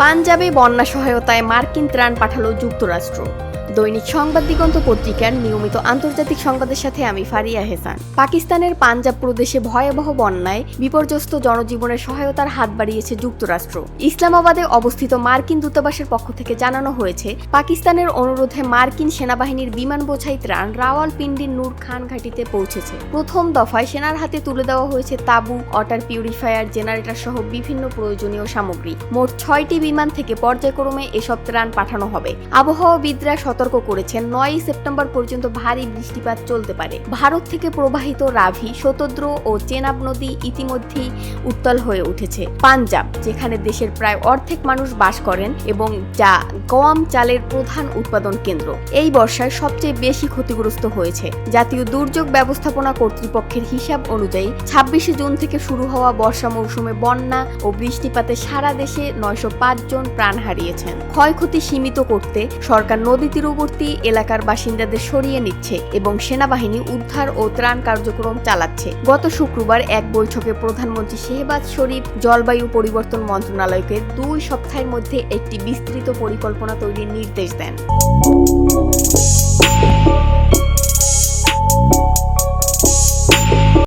পাঞ্জাবে বন্যা সহায়তায় মার্কিন ত্রাণ পাঠালো যুক্তরাষ্ট্র। দৈনিক সংবাদ দিগন্ত পত্রিকার নিয়মিত আন্তর্জাতিক সংবাদের সাথে আমি ফারিয়া হেসান। পাকিস্তানের পাঞ্জাব প্রদেশে ভয়াবহ বন্যায় বিপর্যস্ত জনজীবনের সহায়তার হাত বাড়িয়েছে যুক্তরাষ্ট্র। ইসলামাবাদে অবস্থিত মার্কিন দূতাবাসের পক্ষ থেকে জানানো হয়েছে, পাকিস্তানের অনুরোধে মার্কিন সেনাবাহিনীর বিমান বোঝাই ত্রাণ রাওয়ালপিন্ডির নূর খান ঘাঁটিতে পৌঁছেছে। প্রথম দফায় সেনার হাতে তুলে দেওয়া হয়েছে তাঁবু, ওয়াটার পিউরিফায়ার, জেনারেটর সহ বিভিন্ন প্রয়োজনীয় সামগ্রী। মোট 6টি বিমান থেকে পর্যায়ক্রমে এসব ত্রাণ পাঠানো হবে। আবহাওয়াবিদরা সতর্ক করেছেন 9 সেপ্টেম্বর পর্যন্ত ভারী বৃষ্টিপাত চলতে পারে। ভারত থেকে প্রবাহিত রাভি, শতদ্রু ও চেনাব নদী ইতিমধ্যেই উত্তাল হয়ে উঠেছে। পাঞ্জাব, যেখানে দেশের প্রায় অর্ধেক মানুষ বাস করেন এবং যা গম চালের প্রধান উৎপাদন কেন্দ্র, এই বর্ষায় সবচেয়ে বেশি ক্ষতিগ্রস্ত হয়েছে। জাতীয় দুর্যোগ ব্যবস্থাপনা কর্তৃপক্ষের হিসাব অনুযায়ী 26 জুন থেকে শুরু হওয়া বর্ষা মৌসুমে বন্যা ও বৃষ্টিপাতে সারা দেশে 905 জন প্রাণ হারিয়েছেন। ক্ষয়ক্ষতি সীমিত করতে সরকার নদী তীরবর্তী এলাকার বাসিন্দাদের সরিয়ে নিচ্ছে এবং সেনাবাহিনী উদ্ধার ও ত্রাণ কার্যক্রম চালাচ্ছে। গত শুক্রবার এক বৈঠকে প্রধানমন্ত্রী শেহবাজ শরীফ জলবায়ু পরিবর্তন মন্ত্রণালয়কে 2 সপ্তাহের মধ্যে একটি বিস্তৃত পরিকল্পনা তৈরির নির্দেশ দেন।